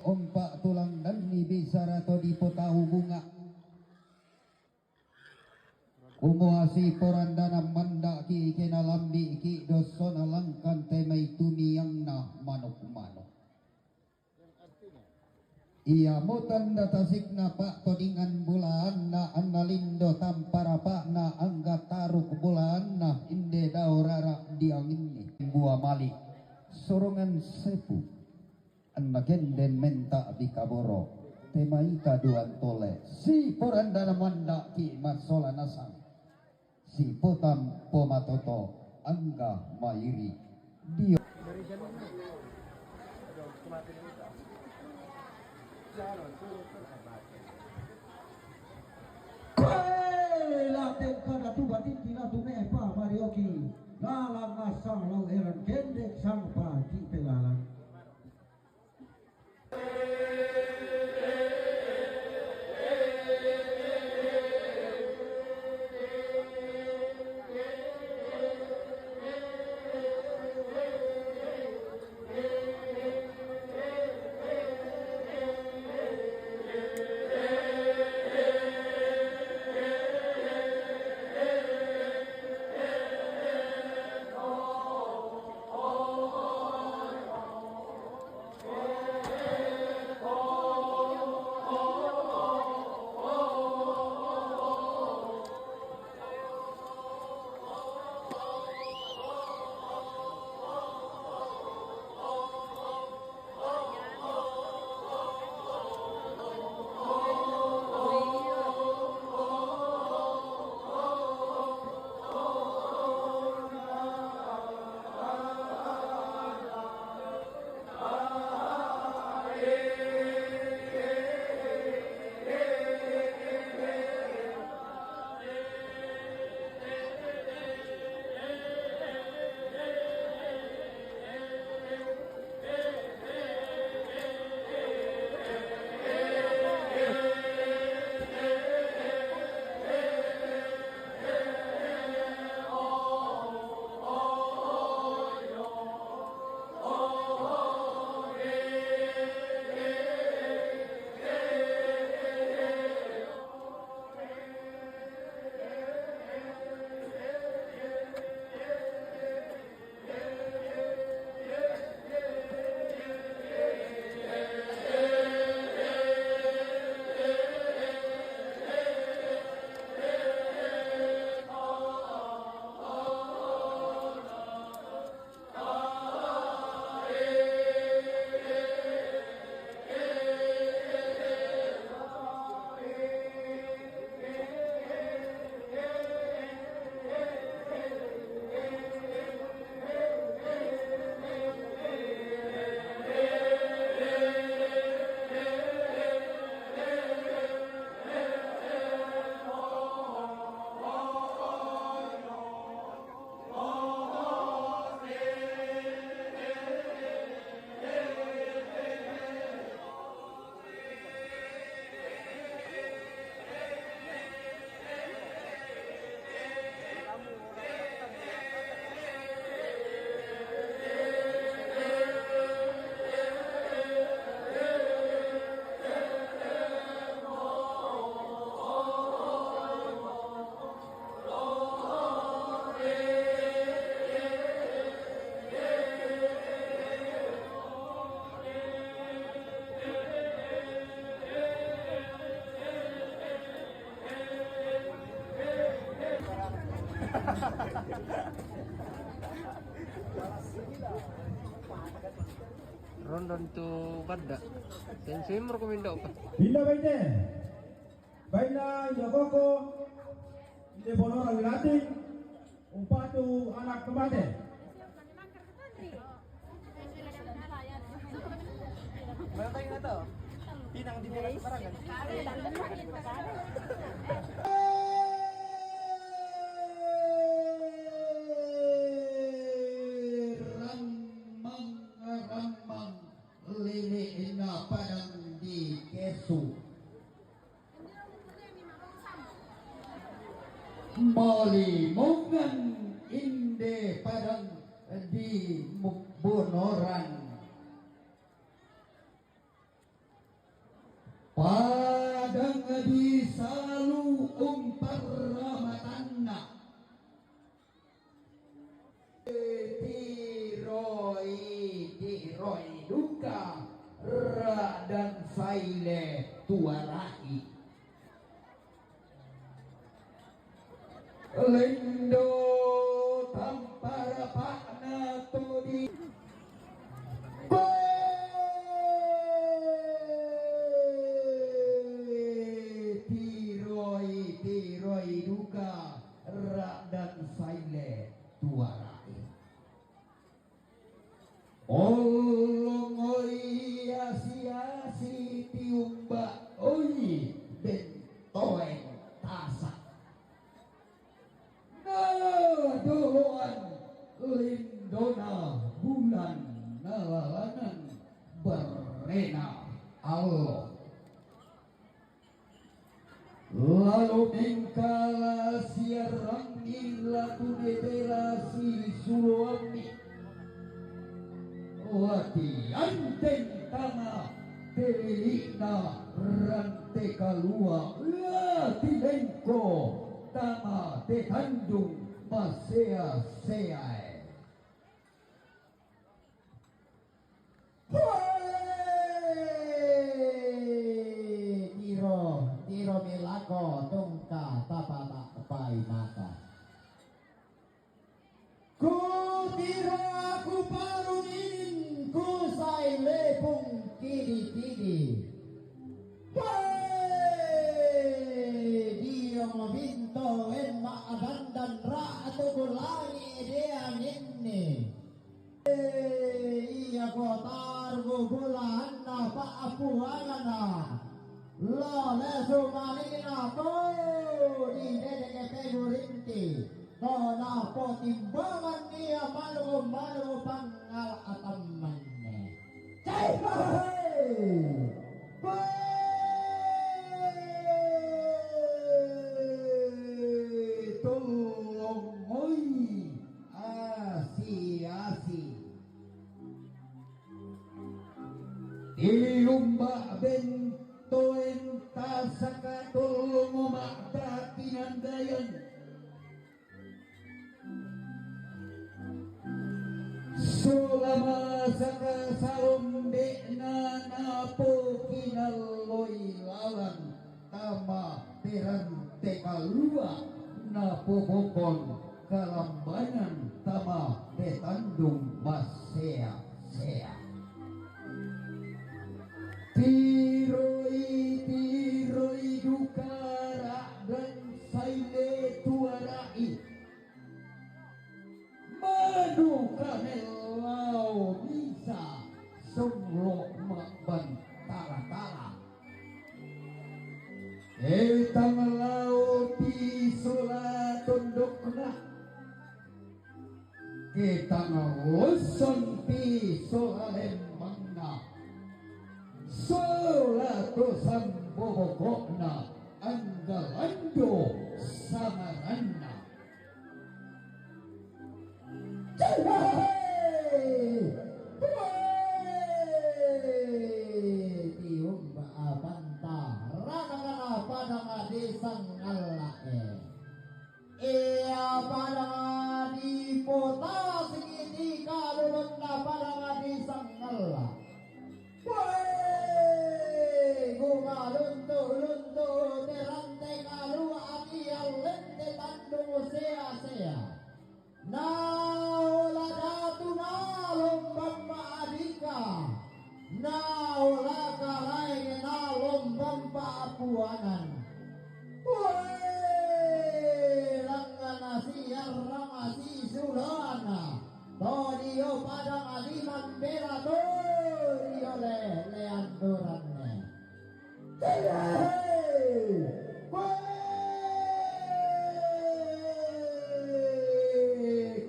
Ompak tulang dan bisa atau dipotahu bunga umuasi porandana manda ki kenalambi ki dosona langkan temai tumiyang na manok-manok iya mutan datasik na pak todingan bulan na annalindo tampara pak na angga taruk bulan na inde daurara diangin ni buah malik sorongan sepu Anagenden menta bikaboro temaita duan tole si porandana manda ki masola nasang si potam pomatoto angga mairi dia laten kada tu batin kina tu nepa marioki lalang asang lau eran kendek sang pagi pelalang Rondon tu bada. Sensei merekomenda apa? Bila baite, baina Jogoko, ide bonora wilati, umpatu anak kemate. Mana tayo na to? Pinang di nila sa barangan. malimungan inde padang di Bonoran padang di salu umpar ramatanna tiroi duka ra dan saile tuarai lindo tampara pakna todi tiroi duka ra dan saile tuarai olong oi asi tiumba oi bentoeng tasak doloan lindona bulan nalalanan berena Allah lalu mengkala siarang ila tunedera si suami wati anteng tama telina rante kalua lati lengko tama te kandung masea seae tiro milako tungka tapata pai maka ku tiro aku parungin ku sai lepung kiri dia mabinto en maadandan ra atau gulani dia ninni iya kotar bulan na paapuana lo lesu malina po di dede pegurinti no na po timbangan dia malu pangal atamanne cai tolong oi asi ilumba bentoen tasaka tolong makta pinandayan sulama saka salombe napo kinaloy lawan tama teran tekalua napo bokon kalambanan tama tetandung masea tiroi dukara dan saile tuarai madu kanelau bisa sunglo makban tala etang lau pisola tundukna ketang loson pisola lembangna solato sambobokokna anggalando samaranna tiumba abanta rana padanga desang alae iya padanga di pota segini kalulun na padanga desang ala lunto terante kalu aki alente tandung sea naula datu nalombang maadika naula kalai nalombang paapuanan langgana siar ramasi sulana todio padang aliman bela todio leandoranne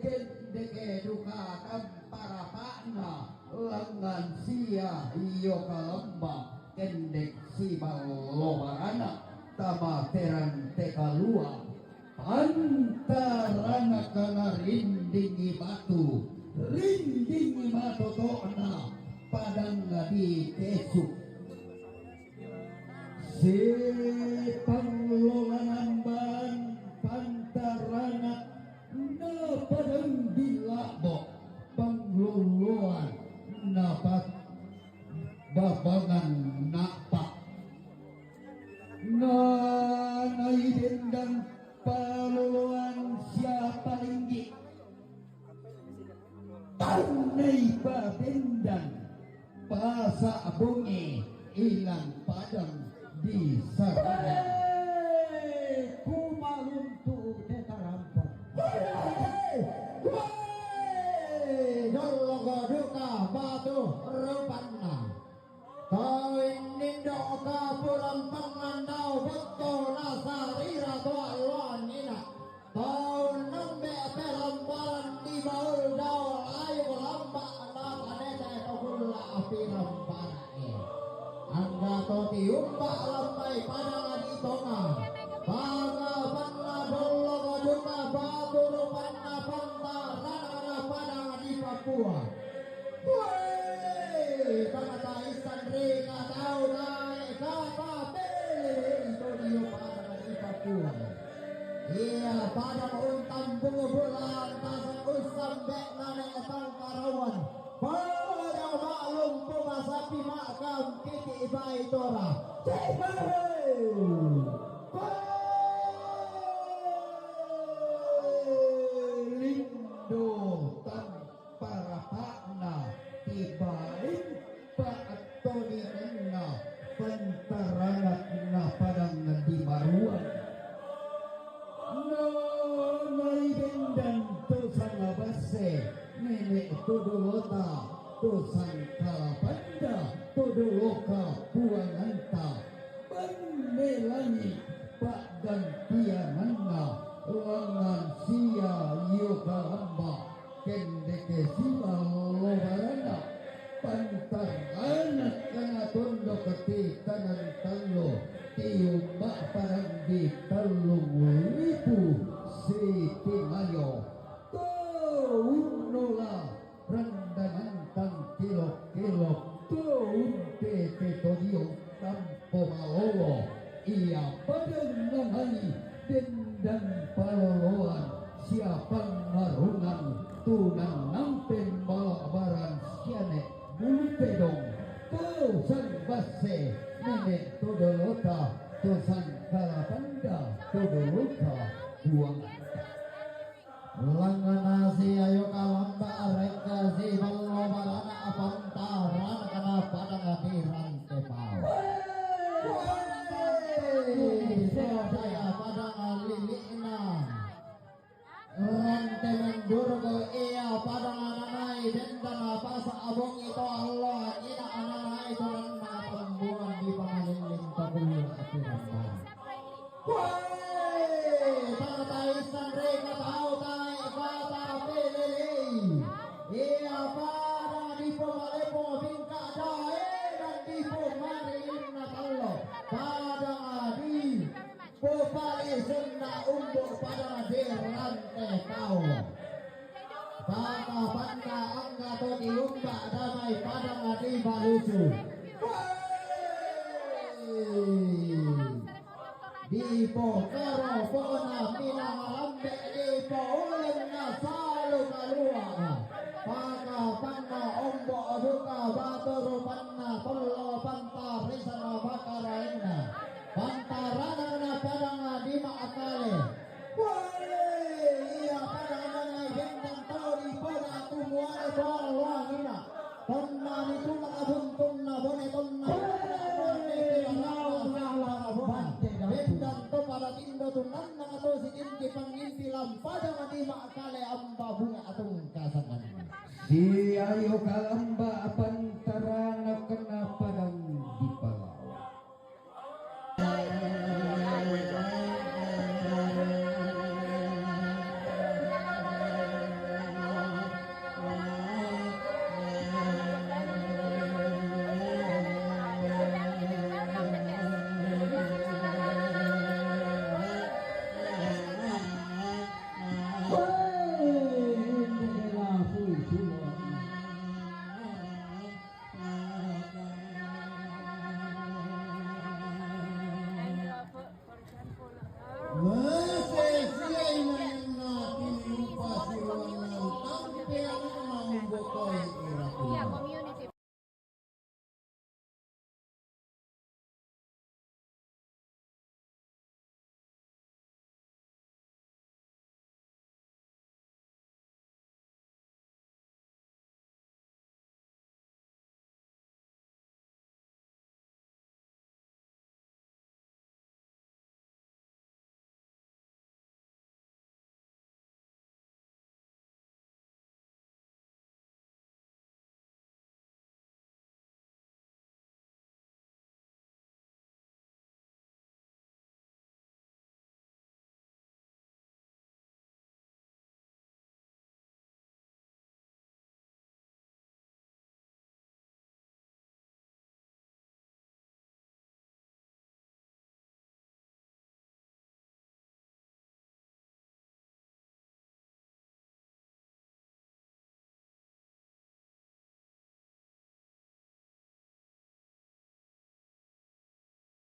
kendeke duka tampara pakna lengan sia iyo kalamba kendek si balobarana tama teran tekalua antarana kana rindingi batu to na padang di kesuk si panglolanan pantarana na padang dilabo pangluluan napat babangan napak na naidendang paluluan siapa linggi tanay babendang pasa bungi ilang padang di sarana kumaluntu tetarampa dologo duka batu rupanna kawin nindo ka pulang pangandau betul nasarira tualuan ina tahun nembe pelambaran di baul daul ayu lamba na kaneta togula api lambarane angga to tiumba lambai padang di tonga baga panna dologo duka batu rupanna pantarana padang di Papua kata isan reka tahu naik kata itu dia padang di Papua iya padang untam bunga bulan tasang usam bek nane etang karawan pada maklum puma sapi makam kiki ibai tora lindo tanpa rapakna tibain paatoninna pantarangat na padang di maruan no naibendang tosang abase nenek tudulota tosang kalapanda tuduloka buanganta bandelani pak dan piananna langan sia yoga lamba kendeke siwa lobarana pantar anak kana tondo keti tanan talo tiumba parang di talung lipu siti mayo to unola randanan tang kilo to unte tetodio tampo malolo iya padang nangani dendang paloloan siapang marungan tunang nampen balabaran siane bulpedong tosan base nenek todolota tosan kalapanda todolota buang langana si ayo kalamba areka si balabarana apantaran kana padang hadiran tepau saya padang lilina rante mendurgo iya padang ananai bendana pasa abong ito Allah ina ananai ito ng mga pambuan di pangaliling pagulong at iramban tataisan reka tao tayo kata pilili iya padang di pumalipo bingka dae dan di pumarilin na talo padang adi pupali sunda umbo padang di rante tao baka banda angga to diumba damai padang adi balusu di pokoro pona mina malambe di poulen na salu kalua baka banda ombo duka batoro panna tollo panta risana bakaraina pantarana na padang adi maakale iya padang na gendang tori poda tumuare soal wangina tonna ni tuma abuntun na bone tonna bendang to para tindo tunan na ato si indi pangimpi lampada nga di maakale amba bunga atong kasangan si ayo kalamba apantara